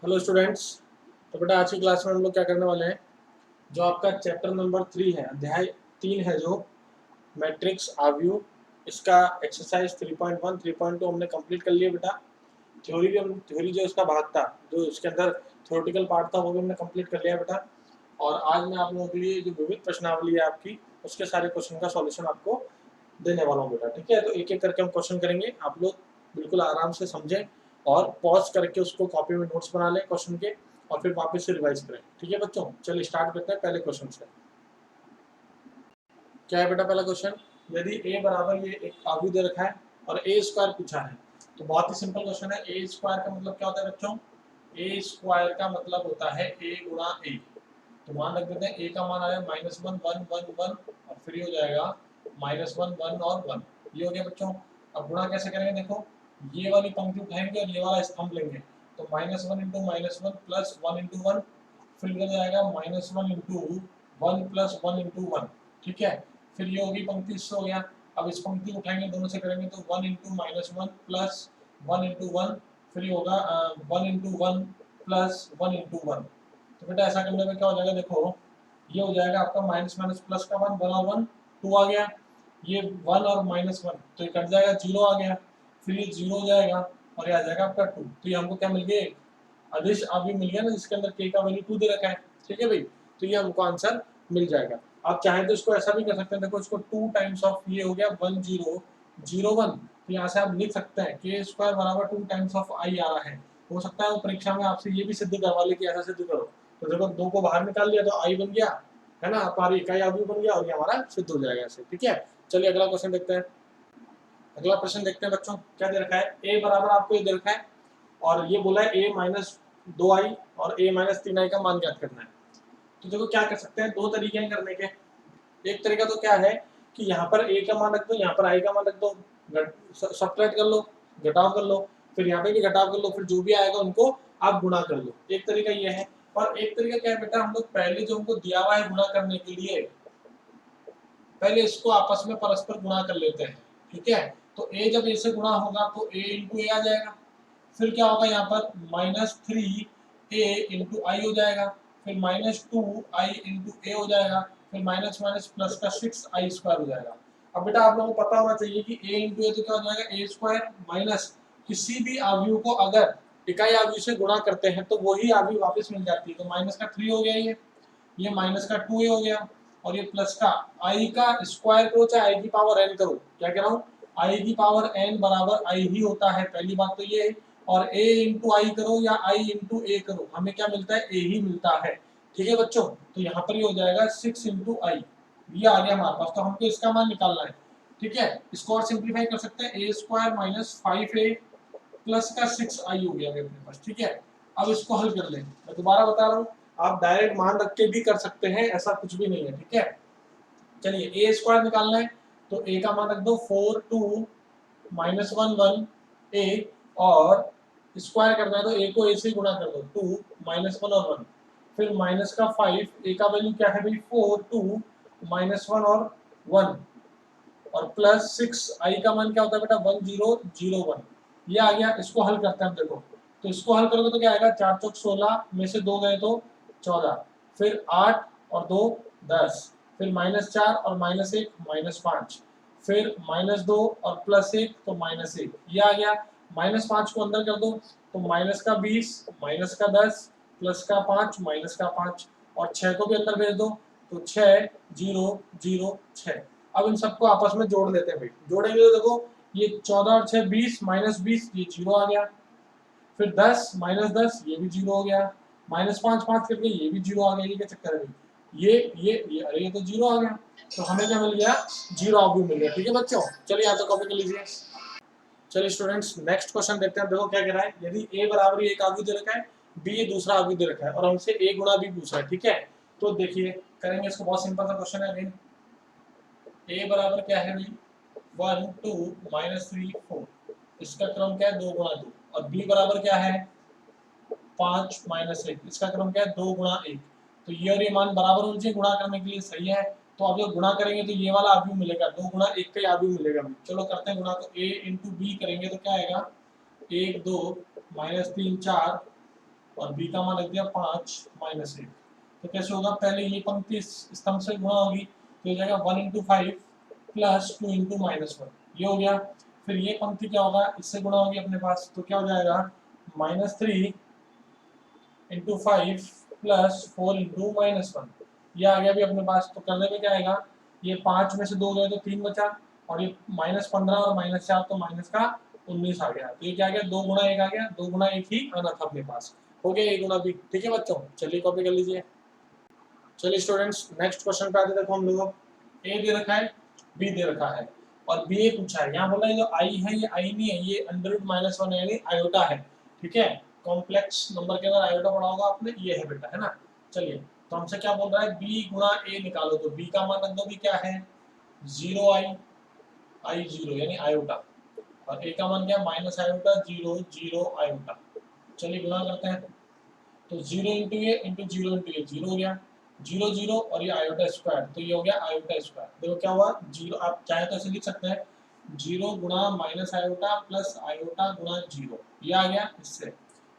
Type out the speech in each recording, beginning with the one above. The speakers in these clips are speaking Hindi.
Hello students. तो बेटा आज की क्लास में हम लोग क्या करने वाले हैं, जो आपका चैप्टर नंबर 3 है, अध्याय 3 है, जो मैट्रिक्स आव्यूह, इसका एक्सरसाइज 3.1 3.2 हमने कंप्लीट कर लिया बेटा। थ्योरी जो इसका भाग था, जो इसके अंदर थ्योरेटिकल पार्ट था, वो भी हमने कंप्लीट कर लिया बेटा। और आज मैं आप लोगों के लिए जो विविध प्रश्नावली है आपकी, उसके सारे क्वेश्चन का सॉल्यूशन आपको देने वाला हूँ बेटा। ठीक है, तो एक एक करके हम क्वेश्चन करेंगे, आप लोग बिल्कुल आराम से समझें और पॉज करके उसको कॉपी में नोट्स बना लें क्वेश्चन के, और फिर वापस से रिवाइज करें। ठीक है बच्चों, चलिए स्टार्ट करते हैं पहले क्वेश्चन से। क्या है बेटा पहला क्वेश्चन, यदि a बराबर ये एक आव्यूह दे रखा है और a स्क्वायर पूछा है, तो बहुत ही सिंपल क्वेश्चन है। a स्क्वायर का मतलब क्या होता है बच्चों? a स्क्वायर का मतलब होता है a गुणा a। तो मान रख देते हैं a का मान आ रहा है -1 1 1 1 और फिर ये हो जाएगा -1 1 और 1। ये हो गया बच्चों। अब गुणा कैसे करेंगे, देखो ये वाली पंक्ति उठाएंगे और ये वाला स्तंभ लेंगे, तो -1 × -1 प्लस 1 × 1, फिर इधर जाएगा -1 × 1 प्लस 1 × 1। ठीक है, फिर ये होगी पंक्ति, इससे हो गया। अब इस पंक्ति को उठाएंगे, दोनों से करेंगे, तो 1 × -1 प्लस 1 × 1, फिर ये होगा 1 × 1 प्लस 1 × 1। तो बेटा ऐसा करने में क्या हो जाएगा, देखो ये हो जाएगा आपका माइनस माइनस प्लस का 1 और 1 2 आ गया, ये 1 और -1 तो ये कट जाएगा, 0 आ गया, फिर ये 0 हो जाएगा और ये आ जाएगा आपका 2। तो ये हमको क्या मिल गया, एक अदिश आव्यूह मिल गया ना, जिसके अंदर k का वैल्यू 2 दे रखा है। ठीक है भाई, तो ये हमको आंसर मिल जाएगा। आप चाहें तो इसको ऐसा भी कर सकते हैं, देखो इसको 2 टाइम्स ऑफ ये हो गया 1 0 0 1, तो यहाँ से आप लिख सकते हैं k स्क्वायर बराबर 2 टाइम्स ऑफ i आ रहा है। हो सकता है वो परीक्षा में आपसे ये भी सिद्ध करवा ले कि ऐसा सिद्ध करो, तो देखो 2 को बाहर निकाल लिया तो i बन गया, है ना, हमारी इकाई आव्यूह बन गया और ये हमारा सिद्ध हो जाएगा ऐसे। ठीक है, चलिए अगला क्वेश्चन देखते हैं। अगला प्रश्न देखते हैं बच्चों, क्या दे रखा है, a बराबर आपको ये दे रखा है और ये बोला है a-2i और a-3i का मान ज्ञात करना है। तो देखो क्या कर सकते हैं, दो तरीके हैं करने के। एक तरीका तो क्या है कि यहाँ पर a का मान रख दो, यहाँ पर i का मान रख दो, सब्ट्रैक्ट कर लो, घटाव कर लो, फिर यहाँ पे भी घटाव कर लो, फिर जो भी आएगा उनको आप गुणा कर लो। एक तरीका ये है। और एक तरीका क्या है बेटा, हम लोग पहले जो हमको दिया हुआ है गुणा करने के लिए, पहले इसको आपस में परस्पर गुणा कर लेते हैं। ठीक है, तो a जब a से गुणा होगा तो a × a आ जाएगा, फिर क्या होगा यहाँ पर -3a × i हो जाएगा, फिर -2i × a हो जाएगा, फिर माइनस माइनस प्लस का 6i² हो जाएगा। अब बेटा आप लोगों को पता होना चाहिए कि a × a तो क्या हो जाएगा a² माइनस किसी भी आव्यूह को अगर इकाई आव्यूह से गुणा करते हैं तो वही आव्यूह वापस मिल जाती है। तो माइनस का 3 हो गया, ये माइनस का 2a हो गया, और ये प्लस का i का स्क्वायर करो चाहे i की पावर n करो, क्या कह रहा हूँ, i की पावर n बराबर i ही होता है, पहली बात तो ये है। और a × i करो या i × a करो, हमें क्या मिलता है, a ही मिलता है। ठीक है बच्चों, तो यहाँ पर ये हो जाएगा 6 × i, ये आ गया हमारे पास, तो हमको इसका मान निकालना है। ठीक है, इसको और सिंप्लीफाई कर सकते हैं, a² माइनस 5a प्लस का 6i हो गया अपने पास। ठीक है, अब इसको हल कर लें, मैं दोबारा बता रहा हूँ, आप डायरेक्ट मान रख के भी कर सकते हैं, ऐसा कुछ भी नहीं है। ठीक है, चलिए a² निकालना है, तो a का मान रख दो 4 2 -1 1 a, और स्क्वायर करना है तो a को a से गुणा कर दो, 2 -1 और 1, फिर माइनस का 5, a का वैल्यू क्या है भाई 4 2 -1 और 1, और प्लस 6 i का मान क्या होता है बेटा 1 0 0 1, ये आ गया। इसको हल करते हैं हम, देखो तो इसको हल करोगे तो क्या आएगा, 4 चौक 16 में से 2 गए तो 14, फिर 8 और 2 10, फिर -4 और -1 -5, फिर -2 और +1 तो -1, ये आ गया। -5 को अंदर कर दो तो -20 -10 +5 -5, और 6 को भी अंदर भेज दो तो 6 0 0 6। अब इन सबको आपस में जोड़ लेते हैं भाई, जोड़ेंगे तो देखो ये 14 और 6 20 -20, ये 0 आ गया, फिर 10 -10 ये भी 0 हो गया, -5 5 करके ये भी 0 आ गया। ये क्या चक्कर है भाई, ये अरे ये तो 0 आ गया, तो हमें क्या मिल गया, 0 आव्यूह मिल गया। ठीक है बच्चों, चलिए यहाँ तो कॉपी कर लीजिए। चलिए स्टूडेंट्स नेक्स्ट क्वेश्चन देखते हैं, देखो क्या कह रहा है, यदि a बराबर एक आव्यूह दे रखा है, b दूसरा आव्यूह दे रखा है और हमसे a गुणा b पूछा है। ठीक है, तो देखिए करेंगे इसको, बहुत सिंपल सा क्वेश्चन है। अगेन a बराबर क्या है भाई 1 2 -3 4, इसका क्रम क्या है 2 × 2, और b बराबर क्या है 5 -1, इसका क्रम क्या है 2 × 1। तो ये और ये मान बराबर होने चाहिए गुणा करने के लिए, सही है। तो अब जब गुणा करेंगे तो ये वाला आव्यूह मिलेगा, 2 × 1 का ही आव्यूह मिलेगा। चलो करते हैं गुणा, तो a × b करेंगे तो क्या आएगा 1 2 -3 4 और बी का मान रख दिया 5 माइनस 1। तो कैसे होगा, पहले ये पंक्ति इस स्तंभ से गुणा होगी तो हो जाएगा 1 इंटू 5 प्लस 2 इंटू माइनस 1, ये हो गया। फिर ये पंक्ति क्या होगा, इससे गुणा होगी अपने पास, तो क्या हो जाएगा -3 इंटू 5 प्लस 4 इंटू माइनस 1, ये आ गया भी अपने पास। तो करने में क्या आएगा, ये 5 में से 2 गए तो 3 बचा, और ये -15 और -4 तो माइनस का 19 आ गया। तो ये क्या आ गया, 2 गुणा 1 आ गया, 2 गुणा 1 ही आना था अपने पास, हो गया A गुणा B। ठीक है बच्चों, चलिए कॉपी कर लीजिए। चलिए स्टूडेंट्स नेक्स्ट क्वेश्चन पे आते, देखो हम लोग A दे रखा है, B दे रखा है और B पूछा है। यहाँ बोला है जो I है ये I नहीं है, ये √-1 है यानी आयोटा है। ठीक है, कॉम्प्लेक्स नंबर के अंदर आयोटा पढ़ा होगा आपने, ये है बेटा, है ना। चलिए तो हमसे क्या बोल रहा है, B गुणा A निकालो, तो B का मान रख दो, भी क्या है 0i, I 0 यानी आयोटा, और A का मान क्या है माइनस आयोटा 0 0 आयोटा। चलिए गुणा करते हैं, तो 0 इंटू ये इंटू 0 इंटू ये 0 हो गया, 0 0 और ये आयोटा स्क्वायर, तो ये हो गया आयोटा स्क्वायर। देखो क्या हुआ, 0 आप चाहे तो ऐसे लिख सकते हैं 0 गुणा माइनस आयोटा प्लस आयोटा गुणा 0, ये आ गया इससे।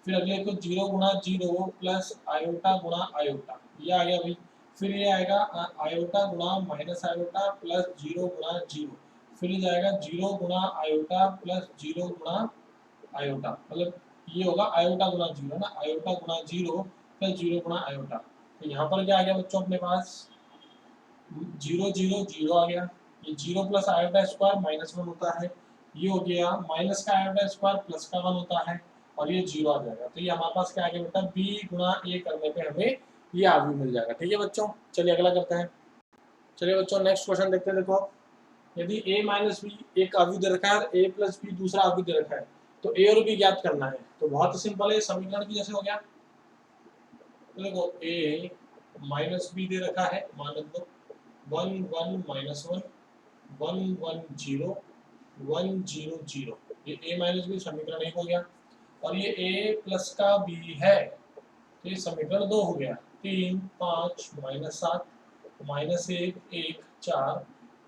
फिर अगले को 0 गुणा 0 प्लस आयोटा गुणा आयोटा, ये आ गया भाई। फिर ये आएगा आयोटा गुणा माइनस आयोटा प्लस 0 गुणा 0, फिर ये जाएगा 0 गुणा आयोटा प्लस 0 गुणा आयोटा, मतलब ये होगा आयोटा गुणा 0 ना, आयोटा गुणा 0 प्लस 0 गुणा आयोटा। तो यहाँ पर क्या आ गया बच्चों अपने पास 0 0 0 आ गया, ये 0 प्लस आयोटा स्क्वायर -1 होता है, ये हो गया माइनस का आयोटा स्क्वायर प्लस का 1 होता है, और ये 0 आ जाएगा। तो ये हमारे पास क्या आ गया बेटा, B गुणा A करने पे हमें ये आव्यूह मिल जाएगा। ठीक है बच्चों, चलिए अगला करते हैं। चलिए बच्चों नेक्स्ट क्वेश्चन देखते हैं। देखो यदि A माइनस बी एक आव्यूह दे रखा है और A प्लस बी दूसरा आव्यूह दे रखा है, तो A और B ज्ञात करना है। तो बहुत सिंपल है, समीकरण की जैसे हो गया। तो देखो A माइनस बी दे रखा है, मान लो 1 1 माइनस 1 1 1 0 1 0 0, ये A माइनस बी समीकरण 1 हो गया। और ये A प्लस का B है, तो ये समीकरण 2 हो गया। 3 5 -7 -1 1 4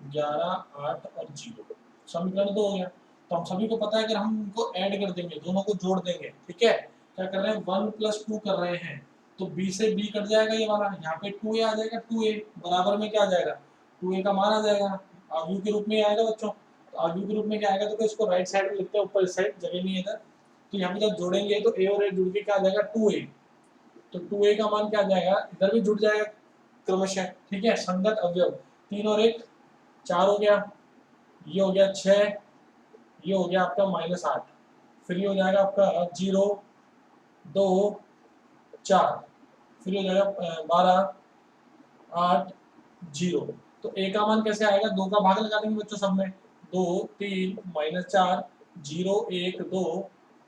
11 8 और 0, समीकरण 2 हो गया। तो हम सभी को पता है कि हम इनको ऐड कर देंगे, दोनों को जोड़ देंगे। ठीक है, क्या कर रहे हैं 1 + 2 कर रहे हैं, तो B से B कट जाएगा ये वाला, यहाँ पे 2A आ जाएगा, 2A बराबर में क्या आ जाएगा 2A का मान आ जाएगा, आव्यूह के रूप में आएगा बच्चों। तो आव्यूह के रूप में क्या आएगा, तो इसको राइट साइड में लिखते हैं, ऊपर इस साइड जगह नहीं है इधर। तो यहाँ पे जब जोड़ेंगे तो A और A जुड़ के क्या आ जाएगा 2A, तो 2A का मान क्या आ जाएगा, इधर भी जुड़ जाएगा क्रमशः। ठीक है, संगत अवयव 3 और 1 4 हो गया, ये हो गया 6, ये हो गया आपका -8, फिर ये हो जाएगा आपका 0 2 4, फिर हो जाएगा 12 8 0। तो A का मान कैसे आएगा, 2 का भाग लगा देंगे बच्चों सब में, 2 3 -4 0 1 2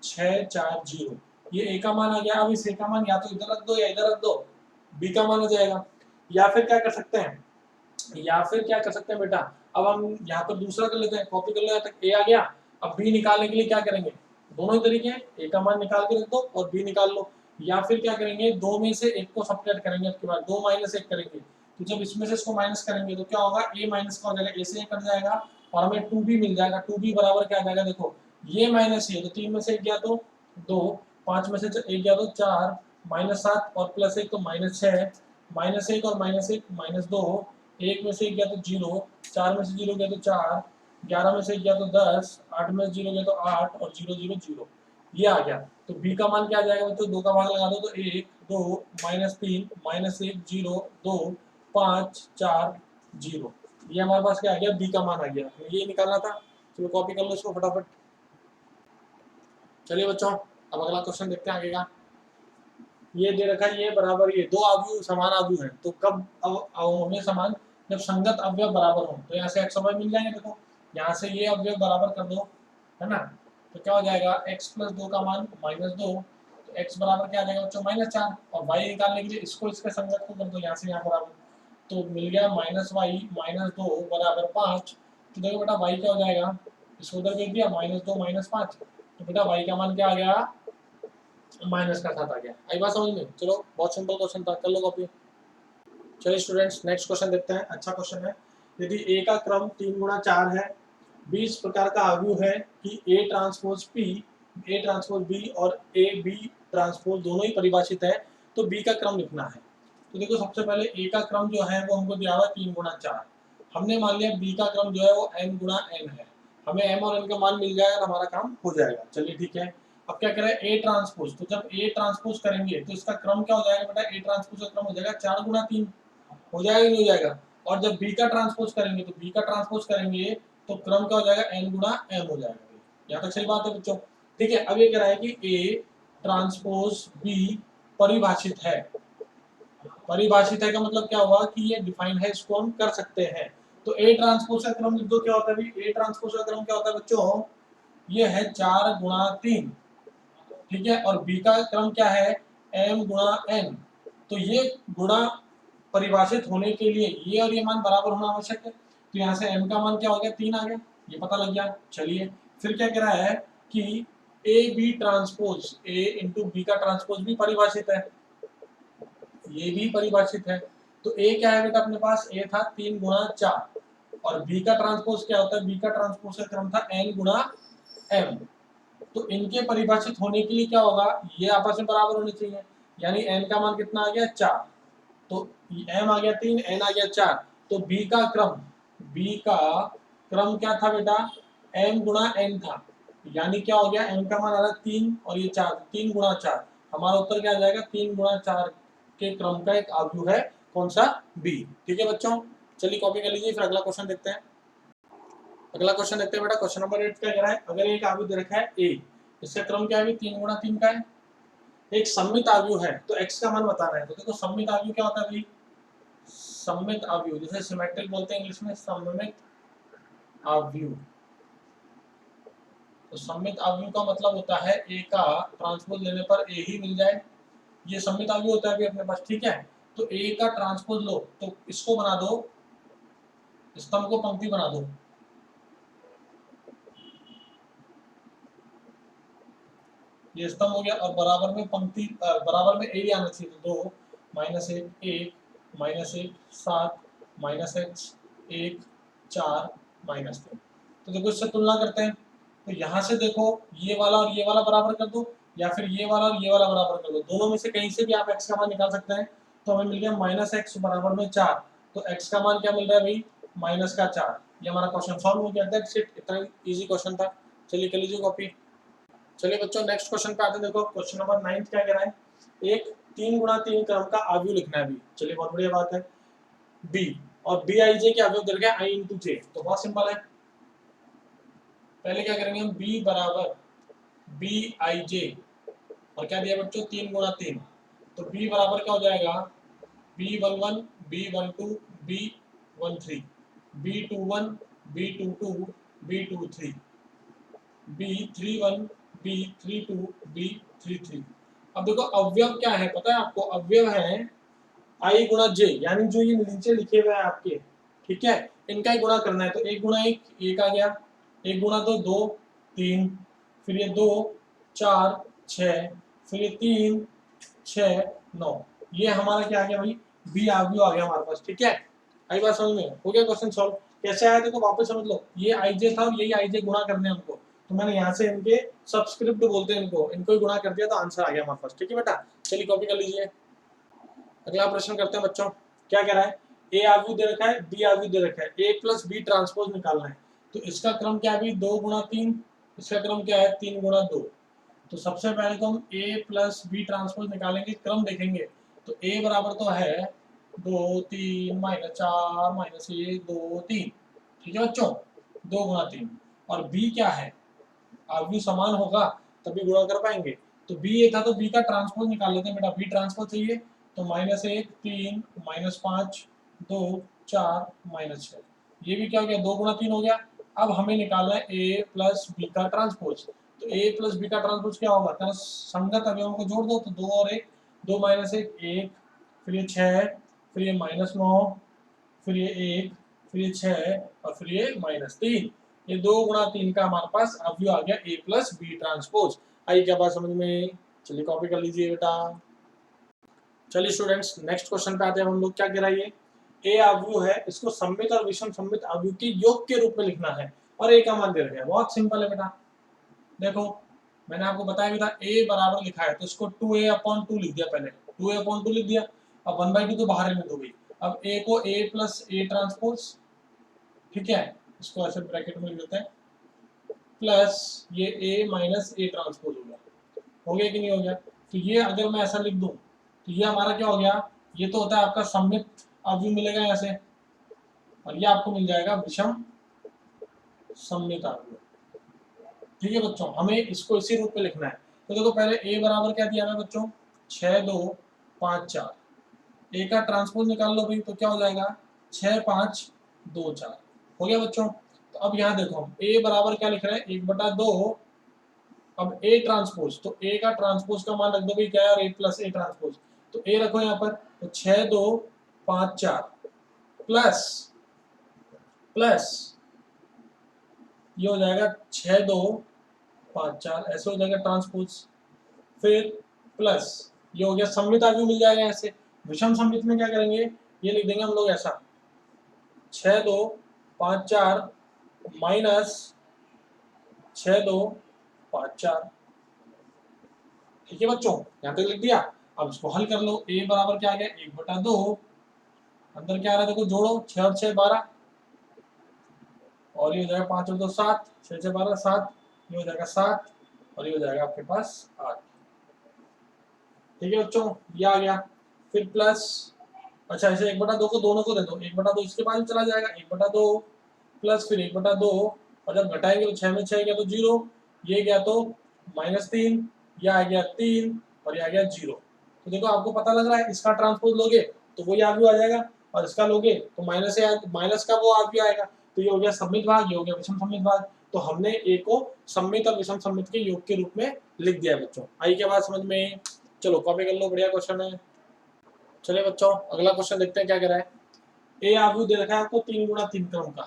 6 4 0, ये A का मान आ गया। अब इस A का मान या तो इधर रख दो या इधर रख दो, B का मान आ जाएगा। या फिर क्या कर सकते हैं, बेटा, अब हम यहाँ पर दूसरा कर लेते हैं, कॉपी कर लेते हैं। A आ गया, अब B निकालने के लिए क्या करेंगे, दोनों ही तरीके हैं, A का मान निकाल के रख दो और B निकाल लो। या फिर क्या करेंगे, 2 में से 1 को सब्ट्रैक्ट करेंगे, उसके बाद 2 - 1 करेंगे, तो जब इसमें से इसको माइनस करेंगे तो क्या होगा, A माइनस का हो जाएगा, A से A कट जाएगा और हमें 2B मिल जाएगा। 2B बराबर क्या आ जाएगा, देखो ये माइनस ये, तो 3 में से 1 गया तो 2, 5 में से 1 गया तो 4, -7 और +1 तो -6, -1 और -1 -2, 1 में से 1 गया तो 0, 4 में से 0 गया तो 4, 11 में से 1 गया तो 10, 8 में से 0 गया तो 8 और 0 0 0, ये आ गया। तो B का मान क्या आ जाएगा बच्चों, 2 का भाग लगा दो तो 1 2 -3 -1 0 2 5 4 0, ये हमारे पास क्या आ गया, B का मान आ गया। तो ये निकालना था, चलो कॉपी कर लो इसको फटाफट। चलिए बच्चों अब अगला क्वेश्चन देखते हैं आगे का। ये दे रखा है, ये बराबर, ये दो आव्यूह समान आव्यूह हैं, तो कब होंगे समान, जब संगत अवयव बराबर हो। तो यहाँ से x y मिल जाएंगे, देखो यहाँ से ये अवयव बराबर कर दो, है ना। तो क्या हो जाएगा, x + 2 का मान -2, तो x बराबर क्या आ जाएगा बच्चों -4, और y निकालने के लिए इसको इसके संगत को कर दो, यहाँ से यहाँ बराबर, तो मिल गया -y -2 बराबर 5। तो देखो बेटा y क्या हो जाएगा, इसको उधर भेज दिया, -2 -5, तो बेटा y का मान क्या आ गया, माइनस का 7 आ गया। आई बात समझ में, चलो बहुत सिंपल क्वेश्चन था, कर लो कॉपी। चलिए स्टूडेंट्स नेक्स्ट क्वेश्चन देखते हैं, अच्छा क्वेश्चन है। यदि A का क्रम 3 गुणा 4 है, B इस प्रकार का आव्यूह है कि A ट्रांसपोज B और A B ट्रांसपोज दोनों ही परिभाषित है, तो बी का क्रम लिखना है। तो देखो सबसे पहले ए का क्रम जो है वो हमको दिया हुआ है 3 गुणा 4। हमने मान लिया बी का क्रम जो है वो n गुणा n है, हमें m और n का मान मिल जाएगा, हमारा काम हो जाएगा। चलिए ठीक है। अब क्या करें, ए ट्रांसपोज, तो जब ए ट्रांसपोज करेंगे तो इसका क्रम क्या हो जाएगा बेटा, ए ट्रांसपोज का क्रम हो जाएगा 4 गुणा 3, हो जाएगा नहीं हो जाएगा। और जब बी का ट्रांसपोज करेंगे तो बी का ट्रांसपोज करेंगे तो क्रम क्या हो जाएगा, n गुणा m हो जाएगा। यहाँ तक सही बात है बच्चों? ठीक है। अब ये कह रहा है कि ए ट्रांसपोज बी परिभाषित है। परिभाषित है का मतलब क्या हुआ कि ये डिफाइन है, इसको हम कर सकते हैं। तो ए ट्रांसपोज का क्रम लिख दो, क्या होता है भाई, ए ट्रांसपोज का क्रम क्या होता है बच्चों, ये है 4 गुणा 3, ठीक है। और बी का क्रम क्या है, m गुणा n। तो ये गुणा परिभाषित होने के लिए ये और ये मान बराबर होना आवश्यक है। तो यहाँ से m का मान क्या हो गया, 3 आ गया, ये पता लग गया। चलिए फिर क्या कह रहा है कि A B transpose, A into B का ट्रांसपोज भी परिभाषित है, ये भी परिभाषित है। तो ए क्या है बेटा अपने पास, ए था 3 गुणा 4, और बी का ट्रांसपोज क्या होता है, बी का ट्रांसपोज का क्रम था n गुणा m। तो इनके परिभाषित होने के लिए क्या होगा, ये आपस में बराबर होने चाहिए, यानी n का मान कितना आ गया 4, तो m आ गया 3, n आ गया 4। तो b का क्रम क्या था बेटा, m गुणा n था, यानी क्या हो गया, m का मान आ रहा 3 और ये 4, 3 गुणा 4, हमारा उत्तर क्या आ जाएगा, 3 गुणा 4 के क्रम का एक आव्यूह है, कौन सा, b। ठीक है बच्चों, चलिए कॉपी कर लीजिए, फिर अगला क्वेश्चन देखते हैं। अगला क्वेश्चन देखते हैं बेटा, क्वेश्चन नंबर 8 क्या कह रहा है, अगर एक आव्यूह दे रखा है a, इसका क्रम क्या है, 3 गुणा 3 का है, एक सममित आव्यूह है, तो x का मान बताना है। तो देखो सममित आव्यूह क्या होता है भाई, सममित आव्यूह जैसे सिमेट्रिक बोलते हैं इंग्लिश में, सममित आव्यूह। तो सममित आव्यूह का मतलब होता है a का ट्रांसपोज लेने पर a ही मिल जाए, ये सममित आव्यूह होता है अभी अपने पास, ठीक है। तो a का ट्रांसपोज लो, तो इसको बना दो, स्तंभ को पंक्ति बना दो, ये स्तंभ हो गया, और बराबर में पंक्ति, बराबर में ए आना चाहिए, तो 2 minus 1 1 minus 1 7 minus x 1 4 minus 3। तो देखो इससे तुलना करते हैं, तो यहाँ से देखो ये वाला और ये वाला बराबर कर दो, या फिर ये वाला और ये वाला बराबर कर दो, दोनों में से कहीं से भी आप x का मान निकाल सकते हैं। तो हमें मिल गया माइनस एक्स बराबर में 4, तो x का मान क्या मिल रहा है भाई, माइनस का 4। ये हमारा क्वेश्चन सॉल्व हो गया, दैट्स इट, इतना इजी क्वेश्चन था। चलिए कर लीजिए कॉपी। चलिए बच्चों नेक्स्ट क्वेश्चन पे आते हैं। देखो क्वेश्चन नंबर 9 क्या कह रहा है, एक 3 गुणा 3 क्रम का आव्यूह लिखना है बी। चलिए बहुत बढ़िया बात है, बी और बी आई जे के आव्यूह दे रखा है आई इंटू जे। तो बहुत सिंपल है, पहले क्या करेंगे हम, बी बराबर बी आई जे, और क्या दिया बच्चों 3 गुणा 3, तो बी बराबर क्या हो जाएगा, B11 B12 B13 B21 B22 B23 B31 B32 B33। अब देखो अवयव क्या है पता है आपको, अवयव है आई गुणा जे, यानी जो ये नीचे लिखे हुए हैं आपके, ठीक है, इनका ही गुणा करना है। तो 1 गुणा 1 1 आ गया, 1 गुणा 2 2 3, फिर ये 2 4 6, फिर ये 3 6 9, ये हमारा क्या आ गया भाई, बी आव्यूह आ गया हमारे पास, ठीक है। आई बात समझ में, हो गया क्वेश्चन सॉल्व। कैसे आया देखो वापस समझ लो, ये आई जे था और यही आई जे गुणा करने हमको, तो मैंने यहाँ से इनके सबस्क्रिप्ट बोलते हैं इनको ही गुणा कर दिया, तो आंसर आ गया हमारे पास, ठीक है बेटा। चलिए कॉपी कर लीजिए। अगला प्रश्न करते हैं बच्चों, क्या कह रहा है, ए आव्यूह दे रखा है, बी आव्यूह दे रखा है, ए प्लस बी ट्रांसपोज निकालना है। तो इसका क्रम क्या है, 2 गुणा 3, इसका क्रम क्या है 3 गुणा 2। तो सबसे पहले तो हम ए प्लस बी ट्रांसपोज निकालेंगे, क्रम देखेंगे। तो ए बराबर तो है 2 3 माइनस 4 माइनस 1 2 3, ठीक है बच्चों, 2 गुणा 3। और बी क्या है, आव्यूह समान होगा तभी गुणा कर पाएंगे। तो बी ए था तो बी का ट्रांसपोज निकाल लेते हैं बेटा, बी ट्रांसपोज चाहिए, तो माइनस 1 3 माइनस 5 2 4 माइनस 6, ये भी क्या हो गया 2 गुणा 3 हो गया। अब हमें निकालना है ए प्लस बी का ट्रांसपोज। तो ए प्लस बी का ट्रांसपोज क्या होगा, तरह संगत अवयवों को जोड़ दो, तो 2 और 1 2 माइनस 1 1, फिर ये 6, फिर ये माइनस 9, फिर ये 1, फिर ये 6 और फिर ये माइनस 3, ये 2 गुणा 3 का हमारे पास अवयव आ गया ए प्लस बी ट्रांसपोज। आई क्या बात समझ में, चलिए कॉपी कर लीजिए बेटा। चलिए स्टूडेंट्स नेक्स्ट क्वेश्चन पे आते हैं हम लोग, क्या कह रहा है ये, ए आव्यूह है, इसको सममित और विषम सममित आव्यूह के योग के रूप में लिखना है, और ए का मान दे रखा है, बहुत सिंपल है बेटा। देखो मैंने आपको बताया भी था a बराबर लिखा है तो इसको 2a/2 लिख दिया, पहले 2a/2 लिख दिया। अब 1/2 तो बाहर लिख दो भाई। अब a को a प्लस a ट्रांसपोज, ठीक है, इसको ऐसे ब्रैकेट में लिख देते हैं, प्लस ये a माइनस a ट्रांसपोज हो गया कि नहीं हो गया। तो ये अगर मैं ऐसा लिख दूं तो ये हमारा क्या हो गया, ये तो होता है आपका सममित अवयव मिलेगा यहाँ से, और ये आपको मिल जाएगा विषम सममित अवयव। ठीक है बच्चों, हमें इसको इसी रूप में लिखना है। तो देखो पहले a बराबर क्या दिया है बच्चों, 6 2 5 4, a का ट्रांसपोज निकाल लो भाई, तो क्या हो जाएगा 6 5 2 4, हो गया बच्चों। तो अब यहाँ देखो हम a बराबर क्या लिख रहे हैं, 1/2, अब a ट्रांसपोज, तो a का ट्रांसपोज का मान रख दो भाई क्या है, और a प्लस a ट्रांसपोज, तो a रखो यहाँ पर, तो 6 2 5 4 प्लस प्लस ये हो जाएगा 6 2 5 4, ऐसे हो जाएगा ट्रांसपोज, फिर प्लस ये हो गया सममित अवयव मिल जाएगा ऐसे। विषम सममित में क्या करेंगे, ये लिख देंगे हम लोग ऐसा 6 2 5 4 माइनस 6 2 5 4, ठीक है बच्चों, यहाँ तक लिख दिया। अब इसको हल कर लो, a बराबर क्या आ गया 1/2, अंदर क्या आ रहा है देखो, जोड़ो 6 और 6 12, और ये हो जाएगा 5 और 2 7, 6 6 12 7, ये हो जाएगा 7, और ये हो जाएगा आपके पास 8। ठीक है बच्चों, ये आ गया। फिर प्लस, अच्छा ऐसे 1/2 को दोनों को दे दो, 1/2 इसके बाद चला जाएगा 1/2 प्लस फिर 1/2, और जब घटाएंगे तो 6 में 6 गया तो 0, ये गया तो -3, यह आ गया 3, और ये आ गया 0। तो देखो आपको पता लग रहा है, इसका ट्रांसपोज लोगे तो वही आगे आ जाएगा, और इसका लोगे तो माइनस का वो आगे आएगा। तो ये हो गया सममित भाग, ये हो गया विषम सममित भाग। तो हमने a को सममित और विषम सममित के योग के रूप में लिख दिया बच्चों। आई क्या बात समझ में, चलो कॉपी कर लो, बढ़िया क्वेश्चन है। चलिए बच्चों अगला क्वेश्चन देखते हैं क्या कह रहा है। ए आव्यूह दे रखा है आपको 3 गुणा 3 क्रम का,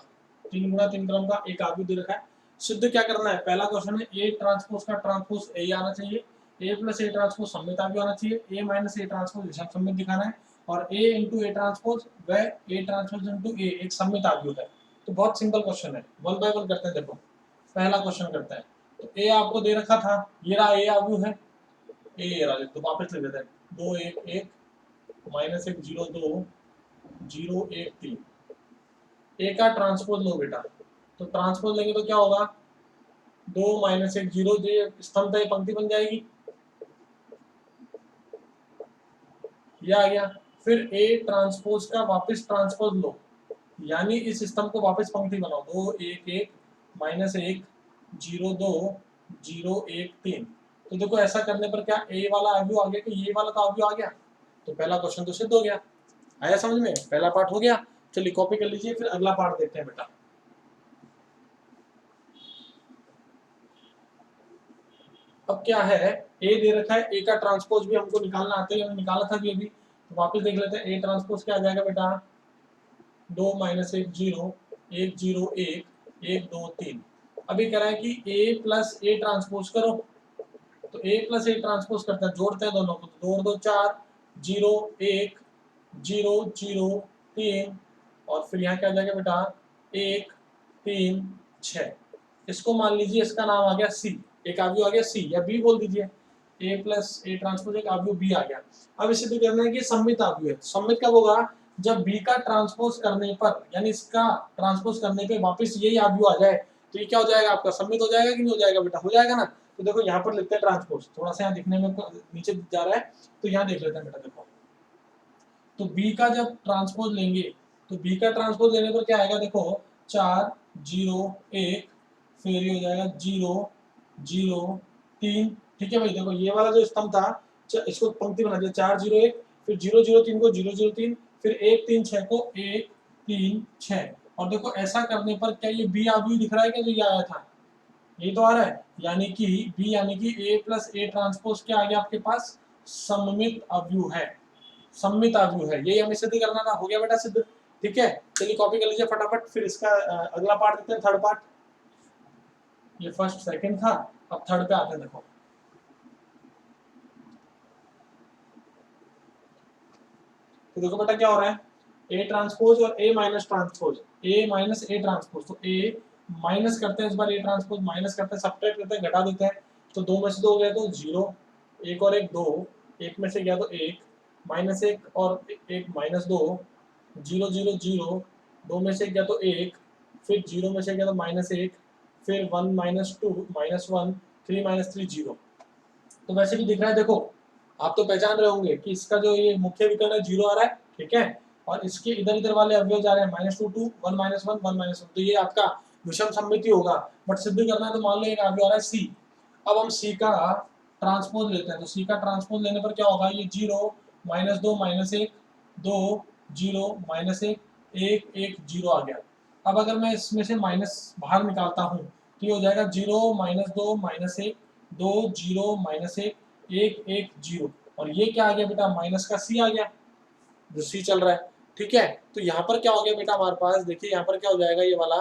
3 गुणा 3 क्रम का एक आव्यूह दे रखा है। सिद्ध क्या करना है, पहला क्वेश्चन है ए ट्रांसपोज का ट्रांसपोज ए आना चाहिए, ए प्लस ए ट्रांसपोज सममित आव्यूह आना चाहिए, ए माइनस ए ट्रांसपोज विषम सममित दिखाना है, और ए इंटू ए ट्रांसपोज व ए ट्रांसपोज इंटू ए एक सममित आव्यूह है। तो बहुत सिंपल क्वेश्चन है, वन बाय वन करते हैं। देखो पहला क्वेश्चन करते हैं, तो ए आपको दे रखा था, ये रहा ए आव्यूह है, ए रहा, तो वापस लिख देते हैं 2 1 1 -1 0 2 0 1 3। ए का ट्रांसपोज लो बेटा, तो ट्रांसपोज लेंगे तो क्या होगा 2 -1 0, जो स्तंभ है पंक्ति बन जाएगी, ये आ गया। फिर ए ट्रांसपोज का वापस ट्रांसपोज लो, यानी इस स्तंभ को वापस पंक्ति बनाओ, 2 1 1 -1 0 2 0 1 3। तो देखो ऐसा करने पर क्या ए वाला आव्यूह आ गया कि ये वाला तो आव्यूह आ गया, तो पहला क्वेश्चन तो सिद्ध हो गया। आया समझ में, पहला पार्ट हो गया। चलिए कॉपी कर लीजिए, फिर अगला पार्ट देखते हैं बेटा। अब क्या है, ए दे रखा है, ए का ट्रांसपोज भी हमको निकालना आता है, हमने निकाला था भी अभी, तो वापस देख लेते हैं। ए ट्रांसपोज क्या आ जाएगा बेटा, 2 -1 0 1 0 1 1 2 3। अभी कह रहा है कि ए प्लस ए ट्रांसपोज करो, तो ए प्लस ए ट्रांसपोज करते हैं, जोड़ते हैं दोनों को, तो 2 2 4 0 1 0 0 3, और फिर यहाँ क्या आ जाएगा बेटा 1 3 6। इसको मान लीजिए इसका नाम आ गया सी, एक आव्यूह आ गया सी, या बी बोल दीजिए, ए प्लस ए ट्रांसपोज एक आव्यूह बी आ गया। अब इसे तो कहना है कि सममित आव्यूह है। सममित कब होगा, जब बी का ट्रांसपोज करने पर, यानी इसका ट्रांसपोज करने पे वापस यही आव्यूह आ जाए, तो ये क्या हो जाएगा आपका, सममित हो जाएगा कि नहीं हो जाएगा बेटा, हो जाएगा ना। तो देखो यहाँ पर लिखते हैं ट्रांसपोज, थोड़ा सा यहाँ दिखने में नीचे जा रहा है, तो यहाँ देख लेते हैं बेटा। देखो तो बी का जब ट्रांसपोज लेंगे, तो बी का ट्रांसपोज लेने पर क्या आएगा, देखो 4 0 1, फिर ये हो जाएगा 0 0 3। ठीक है भाई, देखो ये वाला जो स्तंभ था, इसको पंक्ति बना दिया, 4 0 1, फिर 0 0 3 को 0 0 3, फिर 1 3 6 को 1 3 6। और देखो ऐसा करने पर क्या ये बी आव्यूह दिख रहा है क्या, जो ये आया था ये तो आ रहा है, यानी कि बी यानी कि ए प्लस ए ट्रांसपोज क्या आ गया आपके पास, सममित आव्यूह है, सममित आव्यूह है। यही हमें सिद्ध करना था, हो गया बेटा सिद्ध। ठीक है, चलिए कॉपी कर लीजिए फटाफट, फिर इसका अगला पार्ट देखते हैं, थर्ड पार्ट। ये फर्स्ट सेकंड था, अब थर्ड पे आते हैं। देखो तो देखो बेटा क्या हो रहा है, ए ट्रांसपोज और A minus transpose, A minus A transpose, तो ए माइनस करते हैं इस बार, ए ट्रांसपोज माइनस करते हैं, सब्ट्रैक्ट करते हैं, घटा देते हैं, तो 2 में से 2 गए तो 0, 1 और 1 2, 1 में से गया तो 1, -1 और 1 -2, 0 0 0, 2 में से गया तो 1, फिर 0 में से गया तो -1, फिर 1 -2 -1, 3 -3 0। तो वैसे भी दिख रहा है, देखो आप तो पहचान रहे होंगे कि इसका जो ये मुख्य विकर्ण है 0 आ रहा है, ठीक है, और इसके इधर इधर वाले अवयव जा रहे हैं -2 2, 1 -1 1 -1, तो ये आपका विषम सममिति होगा। बट सिद्ध करना है तो मान लो एक अवयव आ रहा है C। अब हम C का ट्रांसपोज लेते हैं, तो C का ट्रांसपोज लेने पर क्या होगा, ये 0 -2 -1 2 0 -1 1 1 0 आ गया। अब अगर मैं इसमें से माइनस बाहर निकालता हूँ तो ये हो जाएगा 0 -2 -1 2 0 -1 1 1 0, और ये क्या आ गया बेटा, माइनस का C आ गया, जो C चल रहा है, ठीक है। तो यहाँ पर क्या हो गया बेटा हमारे पास, देखिए यहाँ पर क्या हो जाएगा ये वाला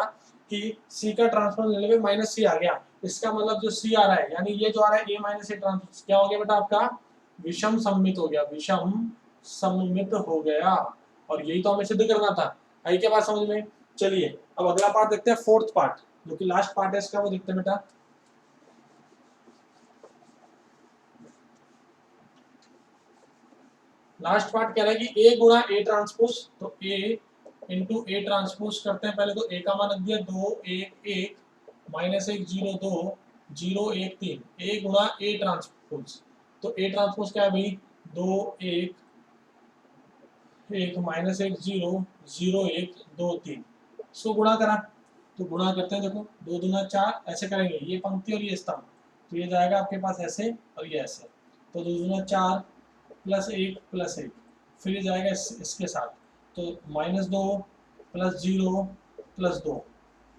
कि C का ट्रांसफर लेने में -C आ गया, इसका मतलब जो C आ रहा है यानी ये जो आ रहा है A - A ट्रांसफर क्या हो गया बेटा आपका, विषम सममित हो गया, विषम सममित हो गया। और यही तो हमें सिद्ध करना था। आई क्या बात समझ में? चलिए अब अगला पार्ट देखते हैं, फोर्थ पार्ट, जो कि लास्ट पार्ट है इसका, वो देखते हैं बेटा। लास्ट पार्ट कह रहा है कि A गुणा A ट्रांसपोज, तो A इंटू A ट्रांसपोज करते हैं। पहले तो A का मान रख दिया 2 1 1 -1 0 2 0 1 3, A गुणा A ट्रांसपोज, तो A ट्रांसपोज क्या है भाई, 2 1 1 -1 0 0 1 2 3, सो गुणा करा, तो गुणा करते हैं, देखो 2 दूना 4, ऐसे करेंगे, ये पंक्ति और ये स्तंभ, तो ये जाएगा आपके पास ऐसे और ये ऐसे, तो 2 दूना 4 +1 +1, फिर ये जाएगा इसके साथ, तो -2 +0 +2,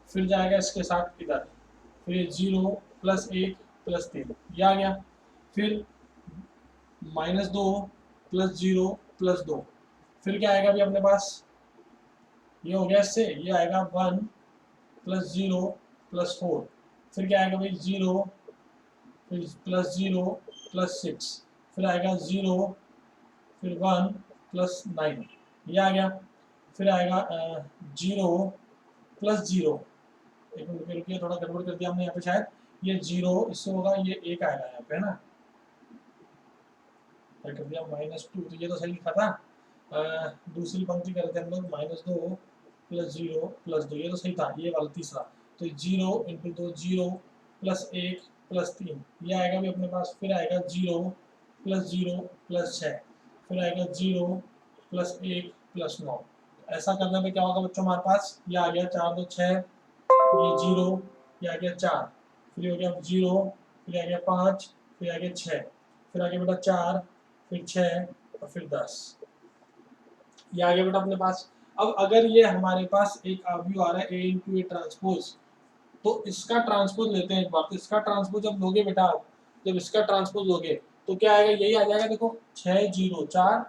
फिर जाएगा इसके साथ इधर, फिर 0 +1 +3, ये आ गया, फिर -2 +0 +2, फिर क्या आएगा अभी अपने पास, ये हो गया इससे, ये आएगा 1 +0 +4, फिर क्या आएगा भाई 0, फिर +0 +6, फिर आएगा 0, फिर 1 +9, ये आ गया, फिर आएगा 0 +0, एक मिनट रुकिए, थोड़ा गड़बड़ कर दिया हमने यहाँ पे शायद, ये 0 इससे होगा, ये 1 आएगा यहाँ पे, है ना, क्या कर दिया -2, तो ये तो सही लिखा था, दूसरी पंक्ति कर रहे थे हम लोग, -2 +0 +2, ये तो सही था, ये वाला तीसरा, तो 0 × 2 0 +1 +3, ये आएगा भी अपने पास, फिर आएगा 0 +0 +6, फिर आएगा 0 +1 +9। ऐसा करने पे क्या होगा बच्चों हमारे पास, ये आ गया 4 2 6, ये 0, ये आ गया 4, फिर हो गया 0, फिर आ गया 5, फिर आ गया 6, फिर आ गया बेटा 4, फिर 6 और फिर 10, ये आ गया बेटा अपने पास। अब अगर ये हमारे पास एक अवयव आ रहा है A × A ट्रांसपोज, तो इसका ट्रांसपोज लेते हैं एक बार, तो इसका ट्रांसपोज जब लोगे बेटा, जब इसका ट्रांसपोज लोगे तो क्या आएगा, यही आ जाएगा, देखो 6 0 4,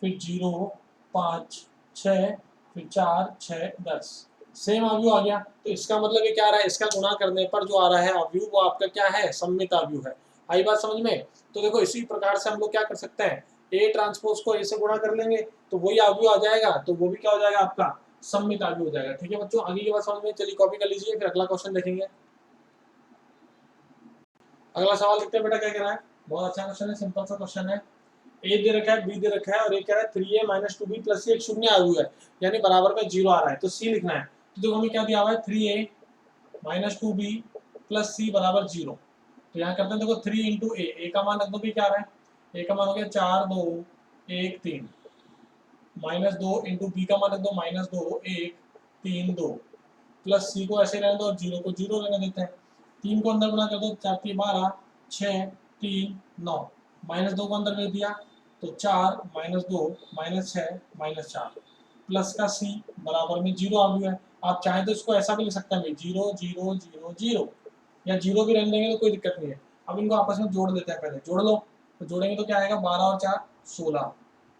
फिर 0 5 6, फिर 4 6 10, सेम अवयव आ गया। तो इसका मतलब ये क्या आ रहा है, इसका गुणा करने पर जो आ रहा है अवयव वो आपका क्या है, सममित अवयव है। आई बात समझ में? तो देखो इसी प्रकार से हम लोग क्या कर सकते हैं, A ट्रांसपोज को A से गुणा कर लेंगे तो वही अवयव आ जाएगा, तो वो भी क्या हो जाएगा आपका, सममित अवयव हो जाएगा। ठीक है बच्चों, आगे की बात समझ में? चलिए कॉपी कर लीजिए, फिर अगला क्वेश्चन देखेंगे। अगला सवाल देखते हैं बेटा क्या कह रहा है, बहुत अच्छा क्वेश्चन है, सिंपल सा क्वेश्चन है। A दे रखा है, B दे रखा है, और एक कह रहा है 3A - 2B + C एक शून्य अवयव है, यानी बराबर में 0 आ रहा है, तो C लिखना है। तो देखो हमें क्या दिया हुआ है, 3A - 2B + C = 0, तो यहाँ करते हैं, देखो 3 × A का मान रख दो भी, क्या आ रहा है, A का मान हो गया 4 2 1 3, -2 × B का मान रख दो -2 1 3 2, प्लस C को ऐसे रहने दो और 0 को 0 रहने देते हैं, 3 को अंदर गुणा कर दो, 4 3 12 6 3 9, -2 को अंदर कर दिया तो 4 -2 -6 -4, प्लस का C बराबर में 0 आ गया है। आप चाहें तो इसको ऐसा भी लिख सकते हैं भाई, 0 0 0 0, या 0 भी रहने देंगे तो कोई दिक्कत नहीं है। अब इनको आपस में जोड़ लेते हैं, पहले जोड़ लो, तो जोड़ेंगे तो क्या आएगा, 12 और 4 16,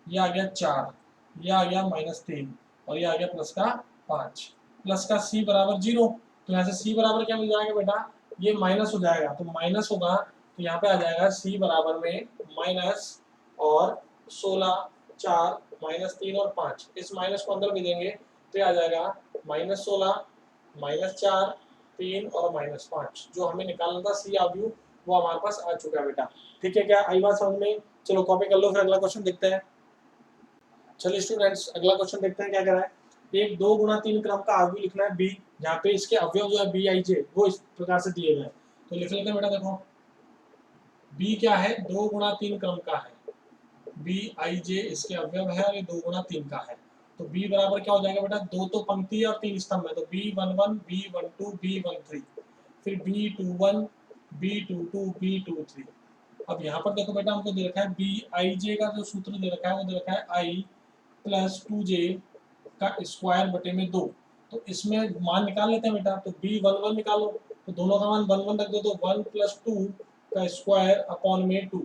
ये आ गया 4, ये आ गया -3, और ये आ गया प्लस का 5, प्लस का C बराबर 0, तो यहाँ से C बराबर क्या मिल जाएगा बेटा, ये माइनस हो जाएगा, तो माइनस होगा तो यहाँ पे आ जाएगा C बराबर में माइनस और 16 4 -3 और 5, इस माइनस को अंदर भेजेंगे तो ये आ जाएगा -16 -4 3 और -5, जो हमें निकालना था C अवयव वो हमारे पास आ चुका है बेटा। ठीक है, क्या आई बात समझ में? चलो कॉपी कर लो, फिर अगला क्वेश्चन देखते हैं। चलिए स्टूडेंट्स अगला क्वेश्चन देखते हैं क्या कह रहा है। एक 2 गुणा 3 क्रम का अवयव लिखना है बी, जहाँ पे इसके अवयव जो है बी आई जे वो इस प्रकार से दिए गए हैं। तो लिख लेते हैं बेटा, देखो बी क्या है, 2 गुणा 3 क्रम का है, बी आई जे इसके अवयव है और ये 2 गुणा 3 का है। तो बी बराबर क्या हो जाएगा बेटा, 2 तो पंक्ति है और 3 स्तंभ है, तो B11 B12 B13, फिर B21 B22 B23। अब यहाँ पर देखो बेटा हमको दे रखा है बी आई जे का जो सूत्र दे रखा है वो दे रखा है आई प्लस 2j का स्क्वायर बटे में 2। तो इसमें मान निकाल लेते हैं बेटा, तो B11 निकालो, तो दोनों का मान 1 1 रख दो, तो 1 + 2 का स्क्वायर अपॉन में 2,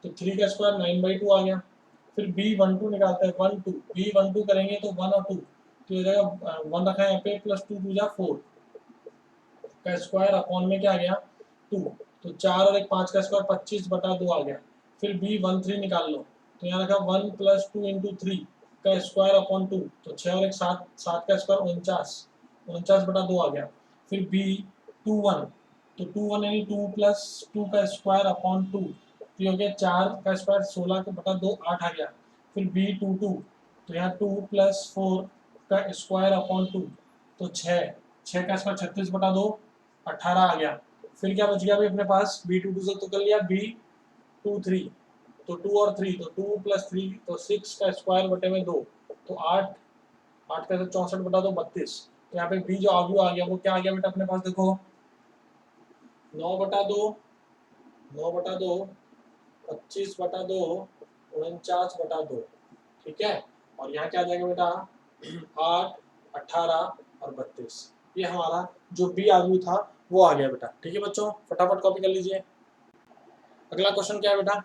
तो 3 का स्क्वायर 9/2 आ गया। फिर B12 निकालते हैं, 1 2 B12 करेंगे तो 1 और 2 तो हो जाएगा 1 रखा है यहाँ पे प्लस 2 2 जा 4 का स्क्वायर अपॉन में क्या आ गया 2, तो 4 और 1 5 का स्क्वायर 25/2 आ गया। फिर B13 निकाल लो, तो यहाँ रखा 1 + 2 × 3 का स्क्वायर अपॉन 2, तो 6 और 1 7 7 का स्क्वायर 49/2 आ गया। फिर B21 तो 21 यानी 2 + 2 का स्क्वायर अपॉन 2, तो हो गया 4 का स्क्वायर 16/2 8 आ गया। फिर B22 तो यहाँ 2 + 4 का स्क्वायर अपॉन 2, तो 6 का स्क्वायर 36/2 18 आ गया। फिर क्या बच गया भाई अपने पास, B22 से तो कर लिया B23, तो 2 और 3 तो 2 + 3 तो 6 का स्क्वायर बटे में 2, तो 8 8 का 64/2 32। तो यहाँ पे बी जो आगू आ गया वो क्या आ गया बेटा अपने पास, देखो 9/2 9/2 25/2 49/2। ठीक है, और यहाँ क्या आ जाएगा बेटा 8 18 और 32। ये हमारा जो बी आगू था वो आ गया बेटा। ठीक है बच्चों, फटाफट कॉपी कर लीजिए। अगला क्वेश्चन क्या है बेटा,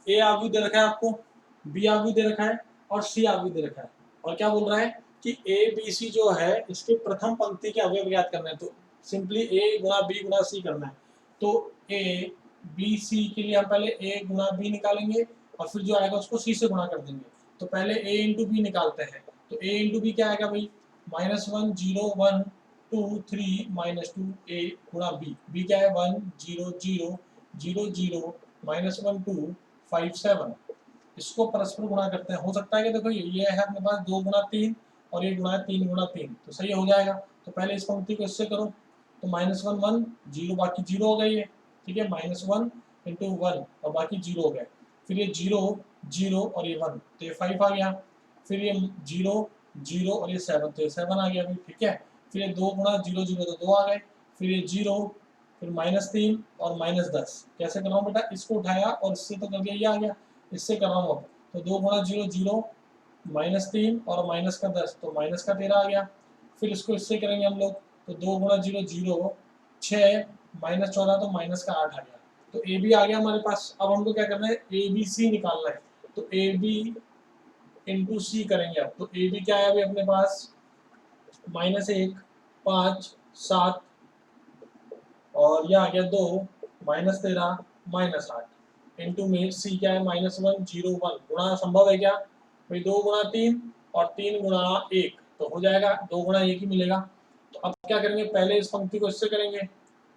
ए आगू दे रखा है आपको, बी आगू दे रखा है और सी आगू दे रखा है, और क्या बोल रहा है कि ए बी सी जो है इसके प्रथम पंक्ति के अवयव ज्ञात करना है। तो सिंपली ए गुणा बी गुणा सी करना है। तो ए बी सी के लिए हम पहले ए गुणा बी निकालेंगे और फिर जो आएगा उसको सी से गुणा कर देंगे। तो पहले ए इंटू बी निकालते हैं, तो ए इंटू बी क्या आएगा भाई, -1 0 1 2 3 -2 ए गुणा बी, बी क्या है 1 0 0 0 0 -1 2 5 7। इसको परस्पर गुणा करते हैं, हो सकता है कि देखो ये है अपने पास 2 गुणा 3 और ये गुणा है 3 गुणा 3, तो सही हो जाएगा। तो पहले इस पंक्ति को इससे करो, तो -1 1 0 बाकी 0 हो गई है। ठीक है, -1 × 1 और बाकी 0 हो गए। फिर ये 0 0 और ये 1 तो ये 5 आ गया। फिर ये 0 0 और ये 7 तो ये 7 आ गया भाई। ठीक है, फिर ये 2 गुणा 0 0 तो 2 आ गए। फिर ये 0 फिर -3 और -10 कैसे कर रहा हूँ बेटा, इसको उठाया और इससे तो कर दिया, ये आ गया, इससे कर रहा हूँ अब। तो 2 गुणा 0 0 -3 और -10 तो -13 आ गया। फिर इसको इससे करेंगे हम लोग, तो 2 गुणा 0 0 6 -14 तो -8 आ गया। तो ए बी आ गया हमारे पास। अब हमको क्या करना है, ए बी सी निकालना है। तो ए बी इंटू सी करेंगे अब। तो ए बी क्या है अभी अपने पास, -1 5 7 और यह आ गया 2 -13 -8 इंटू में सी क्या है -1 0 1 गुणा संभव है क्या भाई, 2 गुणा 3 और 3 गुणा 1 तो हो जाएगा 2 गुणा 1 ही मिलेगा। तो अब क्या करेंगे, पहले इस पंक्ति को इससे करेंगे,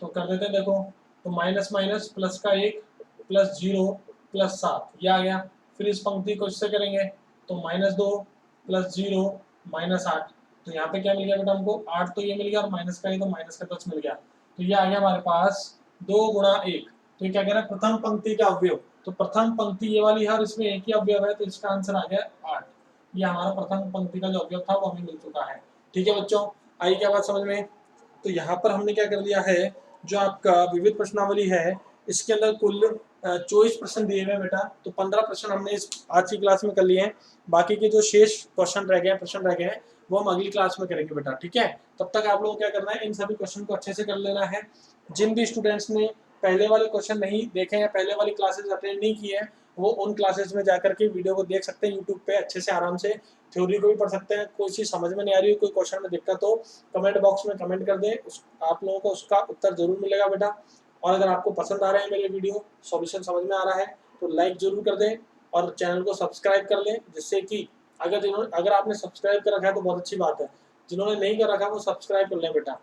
तो कर देते हैं देखो, तो माइनस माइनस प्लस का 1 प्लस 0 प्लस 7 ये आ गया। फिर इस पंक्ति को इससे करेंगे, तो -2 प्लस 0 -8, तो यहाँ पे क्या मिल गया बेटा हमको 8 तो ये मिल गया और माइनस का 1 तो माइनस का 10 मिल गया। तो ये आ गया हमारे पास 2 गुणा 1। तो ये क्या कह रहा है, प्रथम पंक्ति का अवयव। तो प्रथम पंक्ति ये वाली है और इसमें एक ही अवयव है, तो इसका आंसर आ गया 8। ये हमारा प्रथम पंक्ति का जो अवयव था वो हमें मिल चुका है। ठीक है बच्चों, आई क्या बात समझ में। तो यहाँ पर हमने क्या कर दिया है, जो आपका विविध प्रश्नावली है इसके अंदर कुल 24 प्रश्न दिए हुए बेटा। तो 15 प्रश्न हमने इस आज की क्लास में कर लिए हैं। बाकी के जो शेष क्वेश्चन रह गए, प्रश्न रह गए हैं, वो हम अगली क्लास में करेंगे बेटा। ठीक है, तब तक आप लोगों को क्या करना है, इन सभी क्वेश्चन को अच्छे से कर लेना है। जिन भी स्टूडेंट्स ने पहले वाले क्वेश्चन नहीं देखे हैं, पहले वाली क्लासेस अटेंड नहीं की है, वो उन क्लासेस में जाकर के वीडियो को देख सकते हैं यूट्यूब पे, अच्छे से आराम से थ्योरी को भी पढ़ सकते हैं। कोई चीज़ समझ में नहीं आ रही है, कोई क्वेश्चन में दिक्कत हो, कमेंट बॉक्स में कमेंट कर दें, आप लोगों को उसका उत्तर जरूर मिलेगा बेटा। और अगर आपको पसंद आ रहे हैं मेरे वीडियो, सॉल्यूशन समझ में आ रहा है, तो लाइक जरूर कर दें और चैनल को सब्सक्राइब कर लें, जिससे कि अगर आपने सब्सक्राइब कर रखा है तो बहुत अच्छी बात है, जिन्होंने नहीं कर रखा वो सब्सक्राइब कर लें बेटा।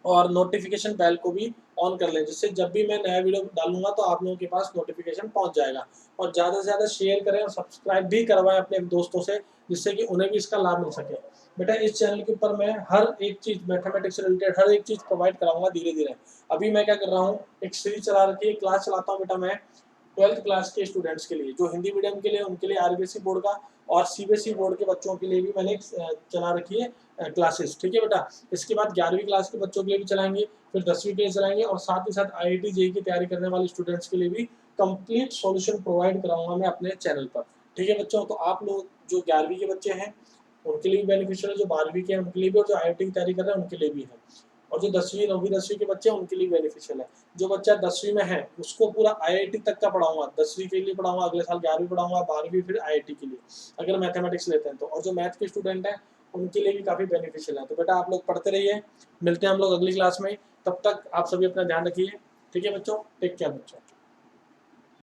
और नोटिफिकेशन बेल को भी ऑन कर लें, जिससे जब भी मैं नया वीडियो डालूंगा तो आप लोगों के पास नोटिफिकेशन पहुंच जाएगा। और ज़्यादा से ज़्यादा शेयर करें और सब्सक्राइब भी करवाएं अपने दोस्तों से, जिससे कि उन्हें भी इसका लाभ मिल सके। बेटा इस चैनल के ऊपर मैं हर एक चीज़ मैथमेटिक्स से रिलेटेड हर एक चीज़ प्रोवाइड कराऊंगा धीरे धीरे। अभी मैं क्या कर रहा हूँ, एक सीरीज चला रखी है, क्लास चलाता हूँ बेटा मैं 12th क्लास के स्टूडेंट्स के लिए, जो हिंदी मीडियम के लिए उनके लिए आरबीएसई बोर्ड का, और सीबीएसई बोर्ड के बच्चों के लिए भी मैंने चला रखी है क्लासेस। ठीक है बेटा, इसके बाद 11वीं क्लास के बच्चों के लिए भी चलाएंगे, फिर 10वीं के लिए चलाएंगे, और साथ ही साथ आईआईटी जेईई की तैयारी करने वाले स्टूडेंट्स के लिए भी कंप्लीट सॉल्यूशन प्रोवाइड कराऊंगा मैं अपने चैनल पर। ठीक है बच्चों, तो आप लोग जो 11वीं के बच्चे हैं उनके लिए भी बेनिफिशियल है, जो 12वीं के हैं उनके लिए भी, और जो आईआईटी की तैयारी कर रहे हैं उनके लिए भी है, और जो 10वीं 9वीं 10वीं के बच्चे हैं उनके लिए बेनिफिशियल है। जो बच्चा 10वीं में है उसको पूरा आईआईटी तक का पढ़ाऊंगा, 10वीं के लिए पढ़ाऊंगा, अगले साल 11वीं पढ़ाऊंगा, 12वीं फिर आईआईटी के लिए, अगर मैथमेटिक्स लेते हैं तो। और जो मैथ के स्टूडेंट हैं उनके लिए भी काफ़ी बेनिफिशियल है। तो बेटा आप लोग पढ़ते रहिए, मिलते हैं हम लोग अगली क्लास में, तब तक आप सभी अपना ध्यान रखिए। ठीक है बच्चों, टेक केयर बच्चों।